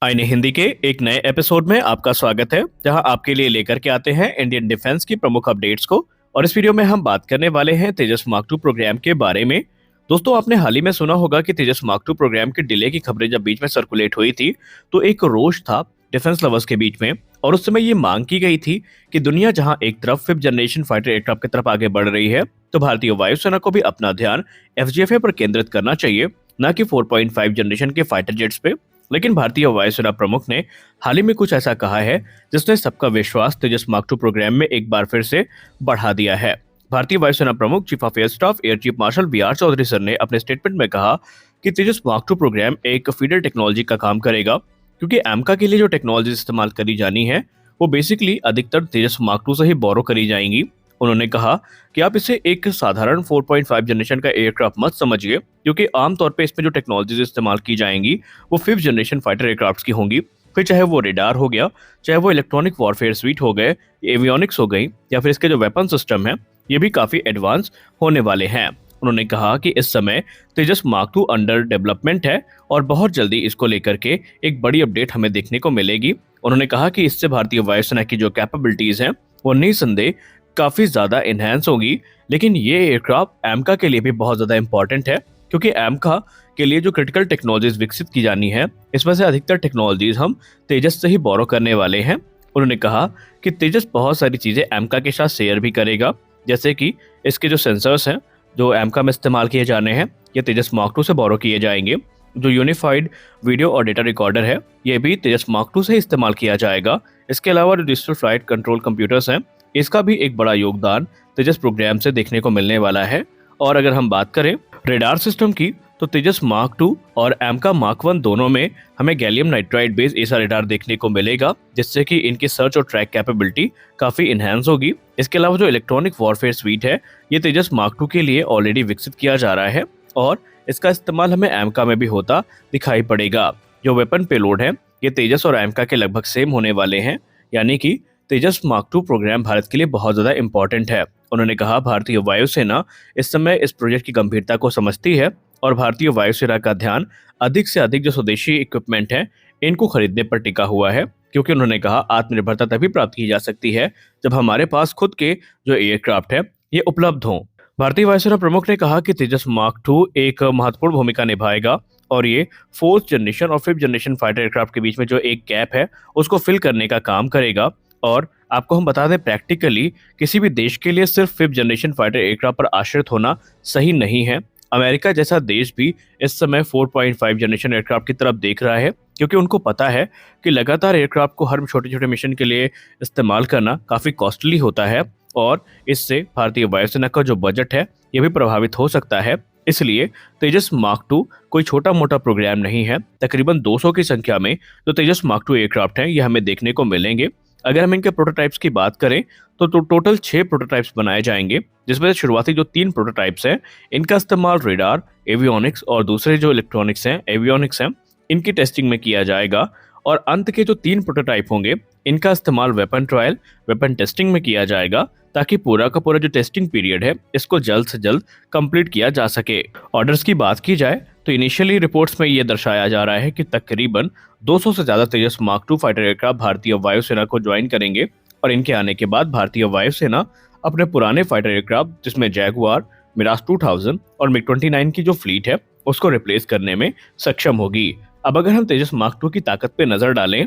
आईने हिंदी के एक नए एपिसोड में आपका स्वागत है, जहां आपके लिए लेकर के आते हैं इंडियन डिफेंस की प्रमुख अपडेट्स को। और इस वीडियो में हम बात करने वाले हैं तेजस मार्क 2 प्रोग्राम के बारे में। दोस्तों, आपने हाल ही में सुना होगा कि तेजस मार्क 2 प्रोग्राम के डिले की खबरें जब बीच में सर्कुलेट हुई थी, तो एक रोष था डिफेंस लवर्स के बीच में। और उस समय ये मांग की गई थी कि दुनिया जहां एक तरफ 5th जनरेशन फाइटर एयरक्राफ्ट की तरफ आगे बढ़ रही है, तो भारतीय वायुसेना को भी अपना ध्यान एफजीएफए पर केंद्रित करना चाहिए, न कि 4.5 जनरेशन के फाइटर जेट्स पे। लेकिन भारतीय वायुसेना प्रमुख ने हाल ही में कुछ ऐसा कहा है जिसने सबका विश्वास तेजस मार्क 2 प्रोग्राम में एक बार फिर से बढ़ा दिया है। भारतीय वायुसेना प्रमुख chief of air staff air chief marshal B R. Chaudhari sir ने अपने स्टेटमेंट में कहा कि तेजस मार्क 2 प्रोग्राम एक फीडर टेक्नोलॉजी का काम करेगा, क्योंकि एमका के लिए जो टेक्नोलॉजी इस्तेमाल करी जानी है वो बेसिकली अधिकतर तेजस मार्क 2 से ही बोरो करी जाएंगी। उन्होंने कहा कि आप इसे एक साधारण 4.5 जनरेशन का एयरक्राफ्ट मत समझिए, क्योंकि आमतौर पे इसमें जो टेक्नोलॉजीज इस्तेमाल की जाएंगी वो 5th जनरेशन फाइटर एयरक्राफ्ट की होंगी। फिर चाहे वो रेडार हो गया, चाहे वो इलेक्ट्रॉनिक वॉरफेयर स्वीट हो गए, एवियोनिक्स हो गई, या फिर इसके जो वेपन सिस्टम है ये भी काफी एडवांस होने वाले हैं। उन्होंने कहा कि इस समय तेजस मार्क 2 अंडर डेवलपमेंट है और बहुत जल्दी इसको लेकर के एक बड़ी अपडेट हमें देखने को मिलेगी। उन्होंने कहा कि इससे भारतीय वायुसेना की जो कैपेबिलिटीज हैं वो निसंदेह काफी ज्यादा इनहेंस होगी। लेकिन ये एयरक्राफ्ट एमका के लिए भी बहुत ज्यादा इंपॉर्टेंट है, क्योंकि एमका के लिए जो क्रिटिकल टेक्नोलॉजीज विकसित की जानी है, इसमें से अधिकतर टेक्नोलॉजीज हम तेजस से ही बोरो करने वाले हैं। उन्होंने कहा कि तेजस बहुत सारी चीजें एमका के साथ शेयर भी करेगा, जैसे कि इसके जो सेंसर्स हैं जो एमका में इस्तेमाल किए जाने हैं ये तेजस मार्क 2 से बोरो किए जाएंगे। जो यूनिफाइड वीडियो और डेटा रिकॉर्डर है ये भी तेजस मार्क 2 से इस्तेमाल किया जाएगा। इसके अलावा जो डिजिटल फ्लाइट कंट्रोल कंप्यूटर्स हैं इसका भी एक बड़ा योगदान तेजस प्रोग्राम से देखने को मिलने वाला है। और अगर हम बात करें रेडार सिस्टम की, तो तेजस मार्क 2 और एमका मार्क 1 दोनों में हमें गैलियम नाइट्राइड बेस्ड एसा रेडार देखने को मिलेगा, जिससे कि इनकी सर्च और ट्रैक कैपेबिलिटी काफी इनहेंस होगी। इसके अलावा जो इलेक्ट्रॉनिक वॉरफेयर स्वीट है ये तेजस मार्क 2 के लिए ऑलरेडी विकसित किया जा रहा है और इसका इस्तेमाल हमें एमका में भी होता दिखाई पड़ेगा। जो वेपन पेलोड है ये तेजस और एमका के लगभग सेम होने वाले हैं, यानी कि तेजस मार्क 2 प्रोग्राम भारत के लिए बहुत ज्यादा इंपॉर्टेंट है। उन्होंने कहा भारतीय वायुसेना इस समय इस प्रोजेक्ट की गंभीरता को समझती है और भारतीय वायुसेना का ध्यान अधिक से अधिक जो स्वदेशी इक्विपमेंट है इनको खरीदने पर टिका हुआ है, क्योंकि उन्होंने कहा आत्मनिर्भरता तभी प्राप्त की जा सकती है जब हमारे पास खुद के जो एयरक्राफ्ट है ये उपलब्ध हों। भारतीय वायुसेना प्रमुख ने कहा कि तेजस मार्क 2 एक महत्वपूर्ण भूमिका निभाएगा और ये 4th जनरेशन और 5th जनरेशन फाइटर एयरक्राफ्ट के बीच में जो एक गैप है उसको फिल करने का काम करेगा। और आपको हम बता दें, प्रैक्टिकली किसी भी देश के लिए सिर्फ 5th जनरेशन फाइटर एयरक्राफ्ट पर आश्रित होना सही नहीं है। अमेरिका जैसा देश भी इस समय 4.5 जनरेशन एयरक्राफ्ट की तरफ देख रहा है, क्योंकि उनको पता है कि लगातार एयरक्राफ्ट को हर छोटे छोटे मिशन के लिए इस्तेमाल करना काफ़ी कॉस्टली होता है और इससे भारतीय वायुसेना का जो बजट है ये भी प्रभावित हो सकता है। इसलिए तेजस मार्क 2 कोई छोटा मोटा प्रोग्राम नहीं है। तकरीबन 200 की संख्या में जो तेजस मार्क 2 एयरक्राफ्ट हैं ये हमें देखने को मिलेंगे। अगर हम इनके प्रोटोटाइप्स की बात करें तो टोटल 6 प्रोटोटाइप्स बनाए जाएंगे, जिसमें से शुरुआती जो 3 प्रोटोटाइप्स हैं इनका इस्तेमाल रेडार, एवियोनिक्स और दूसरे जो इलेक्ट्रॉनिक्स हैं एवियोनिक्स हैं इनकी टेस्टिंग में किया जाएगा। और अंत के जो 3 प्रोटोटाइप होंगे इनका इस्तेमाल वेपन ट्रायल, वेपन टेस्टिंग में किया जाएगा, ताकि पूरा का पूरा जो टेस्टिंग पीरियड है इसको जल्द से जल्द कंप्लीट किया जा सके। ऑर्डर्स की बात की जाए तो इनिशियली रिपोर्ट्स में ये दर्शाया जा रहा है कि तकरीबन 200 से ज़्यादा तेजस मार्क 2 फाइटर एयरक्राफ्ट भारतीय वायुसेना को ज्वाइन करेंगे और इनके आने के बाद भारतीय वायुसेना अपने पुराने फाइटर एयरक्राफ्ट जिसमें जैगुआर, मिराज 2000 और मिग 29 की जो फ्लीट है उसको रिप्लेस करने में सक्षम होगी। अब अगर हम तेजस मार्क 2 की ताकत पे नजर डालें,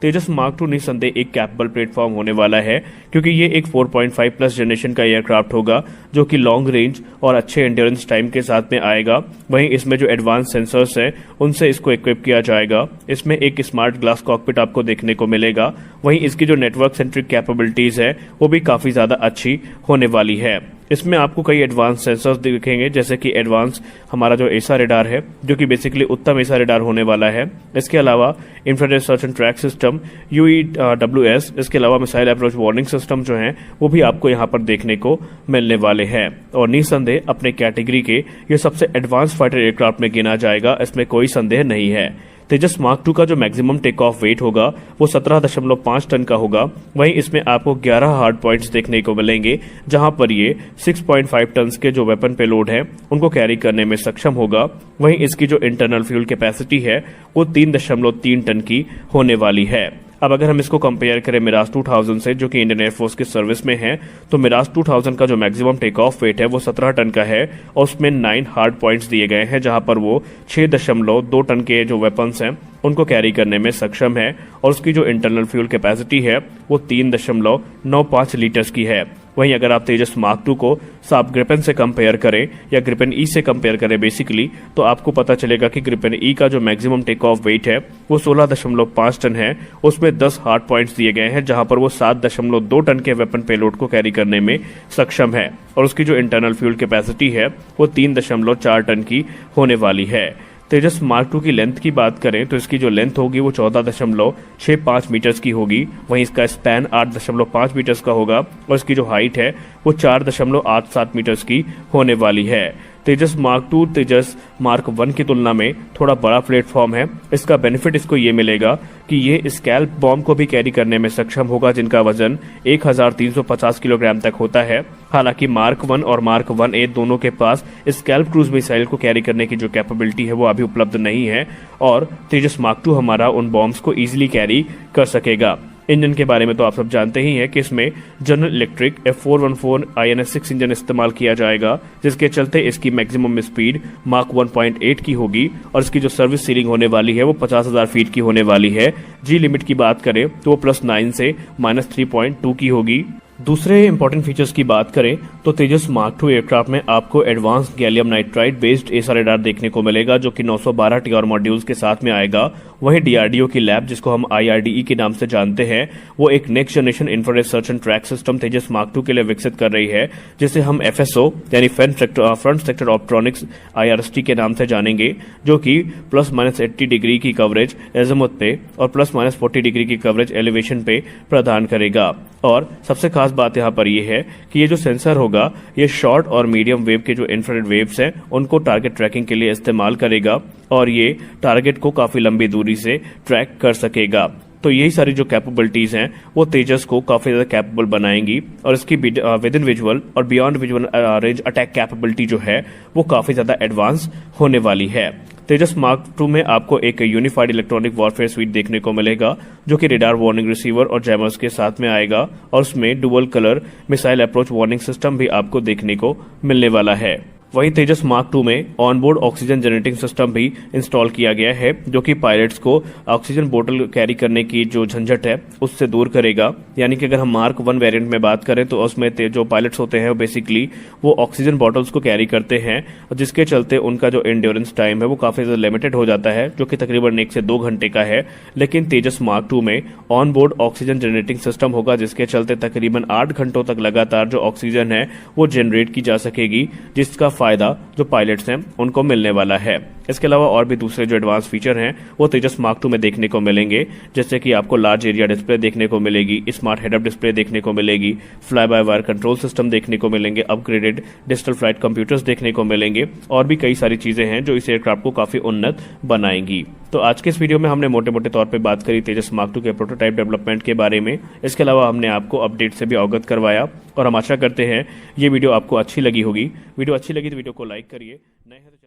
तेजस मार्क 2 निसंदेह एक कैपेबल प्लेटफॉर्म होने वाला है, क्योंकि ये एक 4.5 प्लस जनरेशन का एयरक्राफ्ट होगा जो कि लॉन्ग रेंज और अच्छे एंड्योरेंस टाइम के साथ में आएगा। वहीं इसमें जो एडवांस सेंसर्स हैं उनसे इसको इक्विप किया जाएगा। इसमें एक स्मार्ट ग्लास कॉकपिट आपको देखने को मिलेगा। वहीं इसकी जो नेटवर्क सेंट्रिक कैपेबिलिटीज है वो भी काफी ज्यादा अच्छी होने वाली है। इसमें आपको कई एडवांस सेंसर्स दिखेंगे, जैसे कि एडवांस हमारा जो एसा रेडार है जो कि बेसिकली उत्तम एसा रेडार होने वाला है। इसके अलावा infrared search and track system UEWS, इसके अलावा मिसाइल अप्रोच वार्निंग सिस्टम जो हैं वो भी आपको यहाँ पर देखने को मिलने वाले हैं। और निसंदेह अपने कैटेगरी के ये सबसे एडवांस फाइटर एयरक्राफ्ट में गिना जाएगा, इसमें कोई संदेह नहीं है। तेजस मार्क 2 का जो मैक्सिमम टेक ऑफ वेट होगा वो 17.5 टन का होगा। वहीं इसमें आपको 11 हार्ड पॉइंट्स देखने को मिलेंगे, जहां पर ये 6.5 टन के जो वेपन पेलोड है उनको कैरी करने में सक्षम होगा। वहीं इसकी जो इंटरनल फ्यूल कैपेसिटी है वो 3.3 टन की होने वाली है। अब अगर हम इसको कंपेयर करें मिराज 2000 से, जो कि इंडियन एयरफोर्स की सर्विस में है, तो मिराज 2000 का जो मैक्सिमम टेक ऑफ वेट है वो 17 टन का है और उसमें 9 हार्ड पॉइंट्स दिए गए हैं, जहां पर वो 6.2 टन के जो वेपन्स हैं उनको कैरी करने में सक्षम है और उसकी जो इंटरनल फ्यूल कैपेसिटी है वो 3.95 लीटर्स की है। वहीं अगर आप तेजस मार्क 2 को साप ग्रिपेन से कंपेयर करें या ग्रिपेन ई से कंपेयर करें बेसिकली, तो आपको पता चलेगा कि ग्रिपेन ई का जो मैक्सिमम टेक ऑफ वेट है वो 16.5 टन है। उसमें 10 हार्ड पॉइंट्स दिए गए हैं, जहां पर वो 7.2 टन के वेपन पेलोड को कैरी करने में सक्षम है और उसकी जो इंटरनल फ्यूल कैपेसिटी है वो 3.4 टन की होने वाली है। तेजस मार्क 2 की लेंथ की बात करें तो इसकी जो लेंथ होगी वो 14.65 मीटर्स की होगी। वहीं इसका स्पैन 8.5 मीटर्स का होगा और इसकी जो हाइट है वो 4.87 मीटर्स की होने वाली है। तेजस मार्क 2 तेजस मार्क 1 की तुलना में थोड़ा बड़ा प्लेटफॉर्म है। इसका बेनिफिट इसको ये मिलेगा कि ये स्कैल्प बॉम्ब को भी कैरी करने में सक्षम होगा, जिनका वजन 1350 किलोग्राम तक होता है। हालांकि मार्क 1 और मार्क 1A दोनों के पास स्कैल्प क्रूज मिसाइल को कैरी करने की जो कैपेबिलिटी है वो अभी उपलब्ध नहीं है और तेजस मार्क 2 हमारा उन बॉम्ब्स को इजीली कैरी कर सकेगा। इंजन के बारे में तो आप सब जानते ही हैं कि इसमें general electric F414 INS-6 engine इस्तेमाल किया जाएगा, जिसके चलते इसकी मैक्सिमम स्पीड मार्क 1.8 की होगी और इसकी जो सर्विस सीलिंग होने वाली है वो 50,000 फीट की होने वाली है। जी लिमिट की बात करें तो वो +9 से -3.2 की होगी। दूसरे इंपॉर्टेंट फीचर्स की बात करें तो तेजस मार्क 2 एयरक्राफ्ट में आपको advance gallium nitride based SR radar देखने को मिलेगा, जो कि 912 टीआर मॉड्यूल्स के साथ में आएगा। वहीं डीआरडीओ की लैब, जिसको हम IRDE के नाम से जानते हैं, वो एक next generation infrared search and track system Tejas mark 2 के लिए विकसित कर रही है, जिसे हम FSO यानी फ्रंट सेक्टर ऑप्ट्रॉनिक्स IRST के नाम से जानेंगे, जो कि +-80 डिग्री की कवरेज एज़िमुथ पे और +-40 डिग्री की कवरेज एलिवेशन पे प्रदान करेगा। और सबसे खास बात यहाँ पर यह है कि ये जो सेंसर होगा ये शॉर्ट और मीडियम वेव के जो इंफ्रारेड वेव्स हैं उनको टारगेट ट्रैकिंग के लिए इस्तेमाल करेगा और ये टारगेट को काफी लंबी दूरी से ट्रैक कर सकेगा। तो यही सारी जो कैपेबिलिटीज हैं वो तेजस को काफी ज्यादा कैपेबल बनाएंगी और इसकी विद इन विजुअल और beyond visual range attack capability जो है वो काफी ज्यादा एडवांस होने वाली है। तेजस मार्क 2 में आपको एक यूनिफाइड इलेक्ट्रॉनिक वॉरफेयर स्वीट देखने को मिलेगा, जो कि रेडार वार्निंग रिसीवर और जैमर्स के साथ में आएगा और उसमें dual colour missile approach warning system भी आपको देखने को मिलने वाला है। वहीं तेजस मार्क 2 में ऑनबोर्ड ऑक्सीजन जनरेटिंग सिस्टम भी इंस्टॉल किया गया है, जो कि पायलट्स को ऑक्सीजन बोतल कैरी करने की जो झंझट है उससे दूर करेगा। यानी कि अगर हम मार्क 1 वेरिएंट में बात करें तो उसमें जो पायलट्स होते हैं बेसिकली वो ऑक्सीजन बॉटल्स को कैरी करते हैं, जिसके चलते उनका जो एंड्योरेंस टाइम है वो काफी ज्यादा लिमिटेड हो जाता है, जो कि तकरीबन 1 से 2 घंटे का है। लेकिन तेजस मार्क 2 में ऑनबोर्ड ऑक्सीजन जनरेटिंग सिस्टम होगा, जिसके चलते तकरीबन 8 घंटों तक लगातार जो ऑक्सीजन है वो जनरेट की जा सकेगी, जिसका फायदा जो पायलट्स हैं उनको मिलने वाला है। इसके अलावा और भी दूसरे जो एडवांस फीचर हैं वो तेजस मार्क 2 में देखने को मिलेंगे, जैसे कि आपको लार्ज एरिया डिस्प्ले देखने को मिलेगी, स्मार्ट हेड अप डिस्प्ले देखने को मिलेगी, fly by wire control system देखने को मिलेंगे, अपग्रेडेड डिजिटल फ्लाइट कंप्यूटर्स देखने को मिलेंगे और भी कई सारी चीजें हैं जो इस एयरक्राफ्ट को काफी उन्नत बनाएंगी। तो आज के इस वीडियो में हमने मोटे मोटे तौर पे बात करी तेजस मार्क 2 के प्रोटोटाइप डेवलपमेंट के बारे में। इसके अलावा हमने आपको अपडेट से भी अवगत करवाया और हम आशा करते हैं ये वीडियो आपको अच्छी लगी होगी। वीडियो अच्छी लगी तो वीडियो को लाइक करिए। नए हैं तो